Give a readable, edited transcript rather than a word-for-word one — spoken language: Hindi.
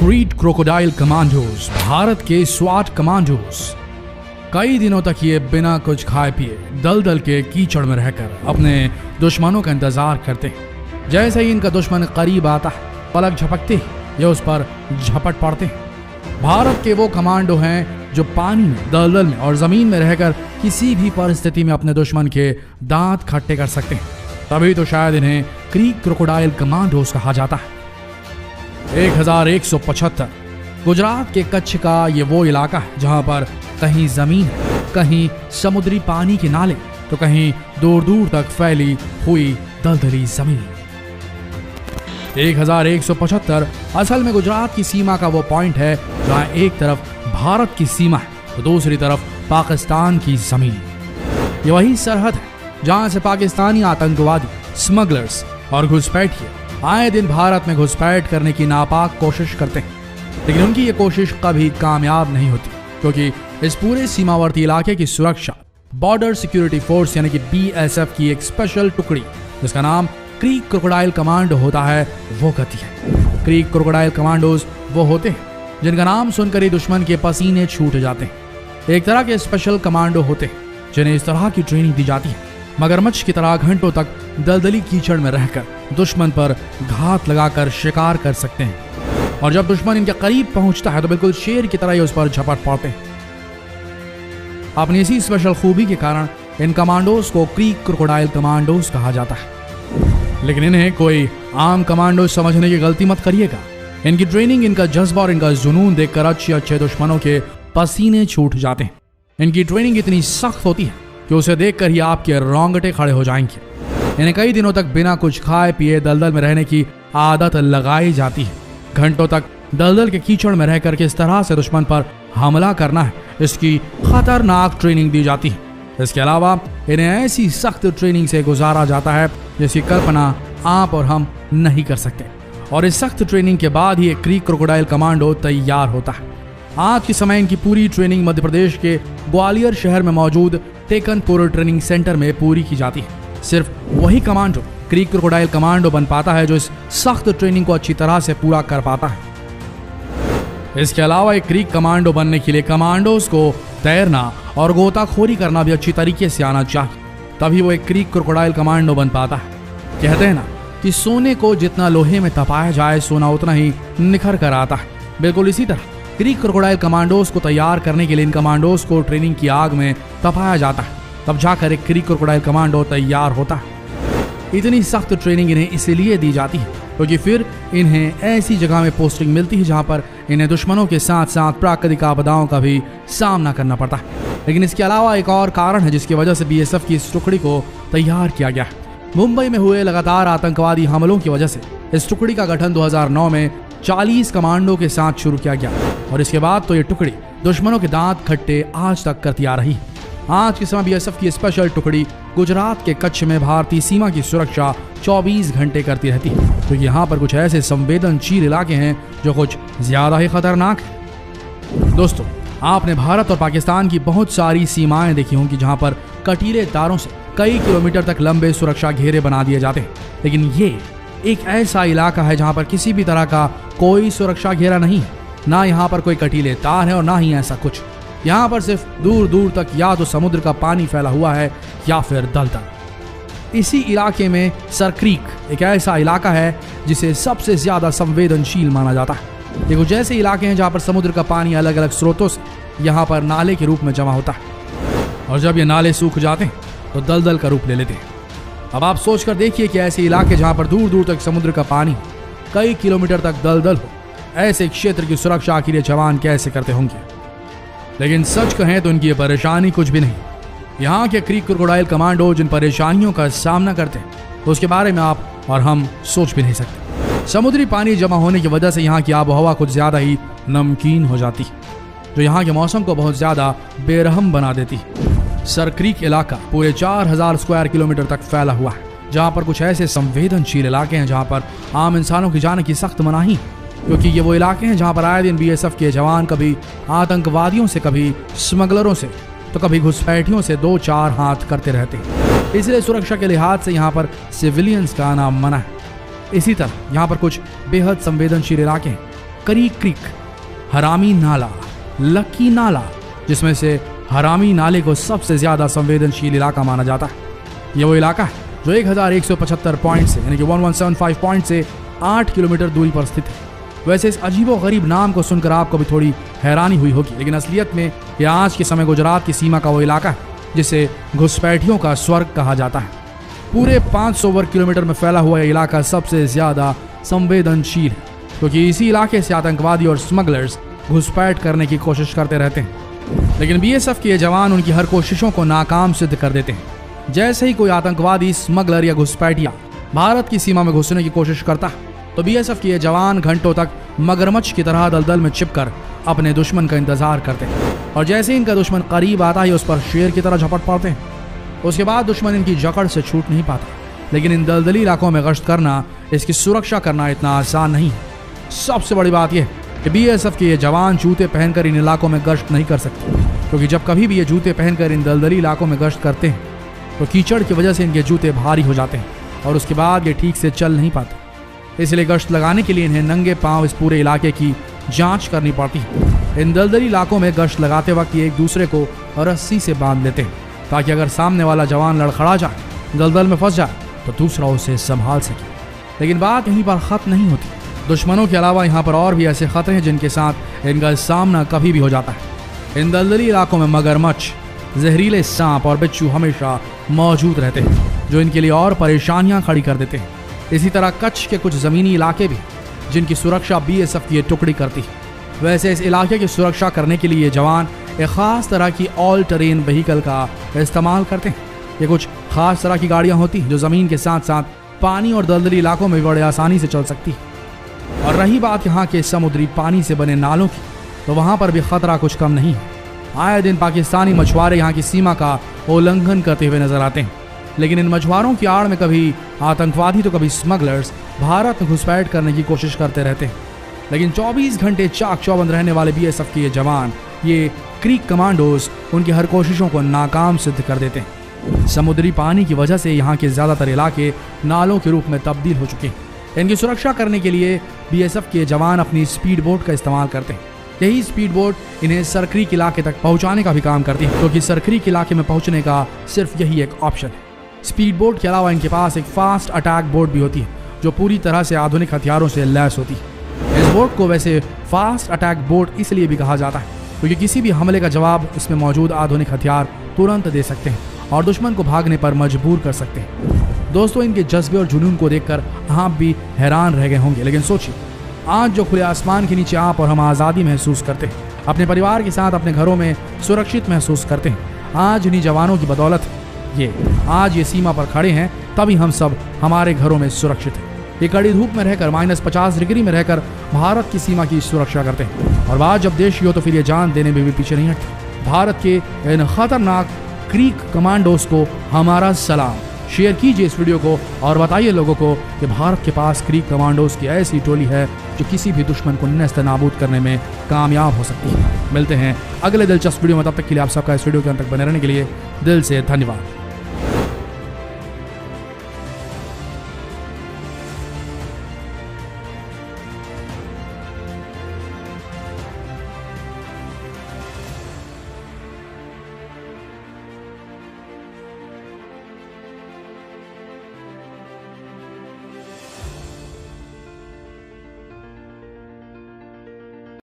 क्रीक क्रोकोडाइल कमांडोज, भारत के स्वाट कमांडोज। कई दिनों तक ये बिना कुछ खाए पिए दलदल के कीचड़ में रहकर अपने दुश्मनों का इंतजार करते हैं। जैसे ही इनका दुश्मन करीब आता है, पलक झपकते ही ये उस पर झपट पड़ते हैं। भारत के वो कमांडो हैं जो पानी में, दलदल में और जमीन में रहकर किसी भी परिस्थिति में अपने दुश्मन के दांत खट्टे कर सकते हैं। तभी तो शायद इन्हें क्रीक क्रोकोडाइल कमांडोज कहा जाता है। 1175 गुजरात के कच्छ का ये वो इलाका है जहां पर कहीं जमीन है, कहीं समुद्री पानी के नाले, तो कहीं दूर दूर तक फैली हुई दलदली जमीन। 1175 असल में गुजरात की सीमा का वो पॉइंट है जहां एक तरफ भारत की सीमा है तो दूसरी तरफ पाकिस्तान की जमीन। ये वही सरहद है जहां से पाकिस्तानी आतंकवादी, स्मगलर्स और घुसपैठिए आए दिन भारत में घुसपैठ करने की नापाक कोशिश करते हैं, लेकिन उनकी ये कोशिश कभी कामयाब नहीं होती, क्योंकि इस पूरे सीमावर्ती इलाके की सुरक्षा बॉर्डर सिक्योरिटी फोर्स यानी कि BSF की एक स्पेशल टुकड़ी जिसका नाम क्रीक क्रोकोडाइल कमांडो होता है वो करती है। क्रीक क्रोकोडाइल कमांडोज वो होते हैं जिनका नाम सुनकर ही दुश्मन के पसीने छूट जाते हैं। एक तरह के स्पेशल कमांडो होते हैं जिन्हें इस तरह की ट्रेनिंग दी जाती है, मगरमच्छ की तरह घंटों तक दलदली कीचड़ में रहकर दुश्मन पर घात लगाकर शिकार कर सकते हैं, और जब दुश्मन इनके करीब पहुंचता है तो बिल्कुल शेर की तरह ही उस पर झपट पड़ते हैं। अपनी इसी स्पेशल खूबी के कारण इन कमांडोज को क्रीक क्रोकोडाइल कमांडोज कहा जाता है। लेकिन इन्हें कोई आम कमांडो समझने की गलती मत करिएगा। इनकी ट्रेनिंग, इनका जज्बा और इनका जुनून देखकर अच्छे दुश्मनों के पसीने छूट जाते हैं। इनकी ट्रेनिंग इतनी सख्त होती है कि उसे देखकर ही आपके रोंगटे खड़े हो जाएंगे। इन्हें कई दिनों तक बिना कुछ खाए पिए दलदल में रहने की आदत लगाई जाती है। घंटों तक दलदल के कीचड़ में रहकर किस तरह से दुश्मन पर हमला करना है, इसकी खतरनाक ट्रेनिंग दी जाती है। इसके अलावा इन्हें ऐसी सख्त ट्रेनिंग से गुजारा जाता है जिसकी कल्पना आप और हम नहीं कर सकते, और इस सख्त ट्रेनिंग के बाद ही एक क्रीक क्रोकोडाइल कमांडो तैयार होता है। आज के समय इनकी पूरी ट्रेनिंग मध्य प्रदेश के ग्वालियर शहर में मौजूद टेकनपुर ट्रेनिंग सेंटर में पूरी की जाती है। सिर्फ वही कमांडो क्रीक क्रोकोडाइल कमांडो बन पाता है जो इस सख्त ट्रेनिंग को अच्छी तरह से पूरा कर पाता है। इसके अलावा एक क्रीक कमांडो बनने के लिए कमांडोज को तैरना और गोताखोरी करना भी अच्छी तरीके से आना चाहिए, तभी वो एक क्रीक क्रोकोडाइल कमांडो बन पाता है। कहते हैं ना कि सोने को जितना लोहे में तपाया जाए सोना उतना ही निखर कर आता है। बिल्कुल इसी तरह क्रीक क्रोकोडाइल कमांडोज को तैयार करने के लिए इन कमांडोज को ट्रेनिंग की आग में तपाया जाता है, तब जाकर एक क्रीक क्रोकोडाइल कमांडो तैयार होता है। इतनी सख्त ट्रेनिंग इन्हें इसलिए दी जाती है क्योंकि फिर इन्हें ऐसी जगह में पोस्टिंग मिलती है जहां पर इन्हें दुश्मनों के साथ साथ प्राकृतिक आपदाओं का भी सामना करना पड़ता है। लेकिन इसके अलावा एक और कारण है जिसकी वजह से BSF की इस टुकड़ी को तैयार किया गया है। मुंबई में हुए लगातार आतंकवादी हमलों की वजह से इस टुकड़ी का गठन 2009 में 40 कमांडो के साथ शुरू किया गया, और इसके बाद तो ये टुकड़ी दुश्मनों के दांत खट्टे आज तक करती आ रही है। आज के समय BSF की स्पेशल टुकड़ी गुजरात के कच्छ में भारतीय सीमा की सुरक्षा 24 घंटे करती रहती है, क्योंकि यहाँ पर कुछ ऐसे संवेदनशील इलाके हैं जो कुछ ज्यादा ही खतरनाक है। दोस्तों, आपने भारत और पाकिस्तान की बहुत सारी सीमाएं देखी होंगी जहां पर कटीले तारों से कई किलोमीटर तक लंबे सुरक्षा घेरे बना दिए जाते हैं, लेकिन ये एक ऐसा इलाका है जहां पर किसी भी तरह का कोई सुरक्षा घेरा नहीं है। ना यहाँ पर कोई कटीले तार है और ना ही ऐसा कुछ। यहाँ पर सिर्फ दूर दूर तक या तो समुद्र का पानी फैला हुआ है या फिर दलदल। इसी इलाके में सरक्रीक एक ऐसा इलाका है जिसे सबसे ज्यादा संवेदनशील माना जाता है। ये कुछ ऐसे इलाके हैं जहाँ पर समुद्र का पानी अलग अलग स्रोतों से यहाँ पर नाले के रूप में जमा होता है, और जब ये नाले सूख जाते हैं तो दलदल का रूप ले लेते हैं। अब आप सोचकर देखिए कि ऐसे इलाके जहाँ पर दूर दूर तक समुद्र का पानी, कई किलोमीटर तक दलदल हो, ऐसे क्षेत्र की सुरक्षा आखिर जवान कैसे करते होंगे। लेकिन सच कहें तो इनकी ये परेशानी कुछ भी नहीं। यहाँ के क्रीक क्रोकोडाइल कमांडो जिन परेशानियों का सामना करते हैं तो उसके बारे में आप और हम सोच भी नहीं सकते। समुद्री पानी जमा होने की वजह से यहाँ की आबोहवा कुछ ज्यादा ही नमकीन हो जाती है, जो यहाँ के मौसम को बहुत ज्यादा बेरहम बना देती है। सरक्रीक इलाका पूरे 4000 स्क्वायर किलोमीटर तक फैला हुआ है, जहाँ पर कुछ ऐसे संवेदनशील इलाके हैं जहाँ पर आम इंसानों की जाने की सख्त मनाही, क्योंकि ये वो इलाके हैं जहाँ पर आए दिन BSF के जवान कभी आतंकवादियों से, कभी स्मगलरों से, तो कभी घुसपैठियों से 2-4 हाथ करते रहते हैं। इसलिए सुरक्षा के लिहाज से यहाँ पर सिविलियंस का आना मना है। इसी तरह यहाँ पर कुछ बेहद संवेदनशील इलाके हैं करीक क्रीक, हरामी नाला, लकी नाला, जिसमें से हरामी नाले को सबसे ज्यादा संवेदनशील इलाका माना जाता है। यह वो इलाका है जो 1175 पॉइंट से यानी कि 1175 पॉइंट से 8 किलोमीटर दूरी पर स्थित है। वैसे इस अजीबो गरीब नाम को सुनकर आपको भी थोड़ी हैरानी हुई होगी, लेकिन असलियत में यह आज के समय गुजरात की सीमा का वो इलाका है जिसे घुसपैठियों का स्वर्ग कहा जाता है। पूरे 500 वर्ग किलोमीटर में फैला हुआ यह इलाका सबसे ज्यादा संवेदनशील है, क्योंकि इसी इलाके से आतंकवादी और स्मगलर्स घुसपैठ करने की कोशिश करते रहते हैं। लेकिन बीएसएफ के ये जवान उनकी हर कोशिशों को नाकाम सिद्ध कर देते हैं। जैसे ही कोई आतंकवादी, स्मगलर या घुसपैठिया भारत की सीमा में घुसने की कोशिश करता है तो बीएसएफ के ये जवान घंटों तक मगरमच्छ की तरह दलदल में छिपकर अपने दुश्मन का इंतजार करते हैं, और जैसे ही इनका दुश्मन करीब आता है उस पर शेर की तरह झपट पड़ते हैं। उसके बाद दुश्मन इनकी जकड़ से छूट नहीं पाता। लेकिन इन दलदली इलाकों में गश्त करना, इसकी सुरक्षा करना इतना आसान नहीं है। सबसे बड़ी बात यह कि बीएसएफ के ये जवान जूते पहनकर इन इलाकों में गश्त नहीं कर सकते, क्योंकि जब कभी भी ये जूते पहनकर इन दलदली इलाकों में गश्त करते हैं तो कीचड़ की वजह से इनके जूते भारी हो जाते हैं और उसके बाद ये ठीक से चल नहीं पाते। इसलिए गश्त लगाने के लिए इन्हें नंगे पांव इस पूरे इलाके की जांच करनी पड़ती है। इन दलदली इलाकों में गश्त लगाते वक्त ये एक दूसरे को रस्सी से बांध लेते हैं, ताकि अगर सामने वाला जवान लड़खड़ा जाए, दलदल में फंस जाए, तो दूसरा उसे संभाल सके। लेकिन बात यहीं पर खत्म नहीं होती। दुश्मनों के अलावा यहाँ पर और भी ऐसे खतरे हैं जिनके साथ इनका सामना कभी भी हो जाता है। इन दलदली इलाकों में मगरमच्छ, जहरीले सांप और बिच्छू हमेशा मौजूद रहते हैं, जो इनके लिए और परेशानियां खड़ी कर देते हैं। इसी तरह कच्छ के कुछ ज़मीनी इलाके भी, जिनकी सुरक्षा बीएसएफ की ये टुकड़ी करती है। वैसे इस इलाके की सुरक्षा करने के लिए ये जवान एक ख़ास तरह की ऑल टेरेन व्हीकल का इस्तेमाल करते हैं। ये कुछ ख़ास तरह की गाड़ियाँ होती हैं जो ज़मीन के साथ साथ पानी और दलदली इलाकों में भी बड़े आसानी से चल सकती है। और रही बात यहाँ के समुद्री पानी से बने नालों की, तो वहाँ पर भी ख़तरा कुछ कम नहीं है। आए दिन पाकिस्तानी मछुआरे यहाँ की सीमा का उल्लंघन करते हुए नजर आते हैं, लेकिन इन मछुआरों की आड़ में कभी आतंकवादी तो कभी स्मगलर्स भारत में घुसपैठ करने की कोशिश करते रहते हैं। लेकिन 24 घंटे चाक चौबंद रहने वाले बीएसएफ के ये जवान, ये क्रीक कमांडोज, उनकी हर कोशिशों को नाकाम सिद्ध कर देते हैं। समुद्री पानी की वजह से यहाँ के ज़्यादातर इलाके नालों के रूप में तब्दील हो चुके हैं। इनकी सुरक्षा करने के लिए बीएसएफ के जवान अपनी स्पीड बोट का इस्तेमाल करते हैं। यही स्पीड बोट इन्हें सरक्रीक इलाके तक पहुंचाने का भी काम करती है, क्योंकि सरक्रीक इलाके में पहुंचने का सिर्फ यही एक ऑप्शन है। स्पीड बोट के अलावा इनके पास एक फास्ट अटैक बोट भी होती है, जो पूरी तरह से आधुनिक हथियारों से लैस होती है। इस बोट को वैसे फास्ट अटैक बोट इसलिए भी कहा जाता है क्योंकि किसी भी हमले का जवाब इसमें मौजूद आधुनिक हथियार तुरंत दे सकते हैं और दुश्मन को भागने पर मजबूर कर सकते हैं। दोस्तों, इनके जज्बे और जुनून को देखकर आप भी हैरान रह गए होंगे, लेकिन सोचिए, आज जो खुले आसमान के नीचे आप और हम आज़ादी महसूस करते हैं, अपने परिवार के साथ अपने घरों में सुरक्षित महसूस करते हैं, आज इन्हीं जवानों की बदौलत आज ये सीमा पर खड़े हैं, तभी हम सब हमारे घरों में सुरक्षित हैं। ये कड़ी धूप में रहकर, -50 डिग्री में रहकर भारत की सीमा की सुरक्षा करते हैं, और बात जब देश की हो तो फिर ये जान देने में भी पीछे नहीं हटते। भारत के इन खतरनाक क्रीक कमांडोज को हमारा सलाम। शेयर कीजिए इस वीडियो को और बताइए लोगों को कि भारत के पास क्रीक कमांडोज की ऐसी टोली है जो किसी भी दुश्मन को नेस्त नाबूद करने में कामयाब हो सकती है। मिलते हैं अगले दिलचस्प वीडियो में, तब तक के लिए आप सबका इस वीडियो के अंत तक बने रहने के लिए दिल से धन्यवाद।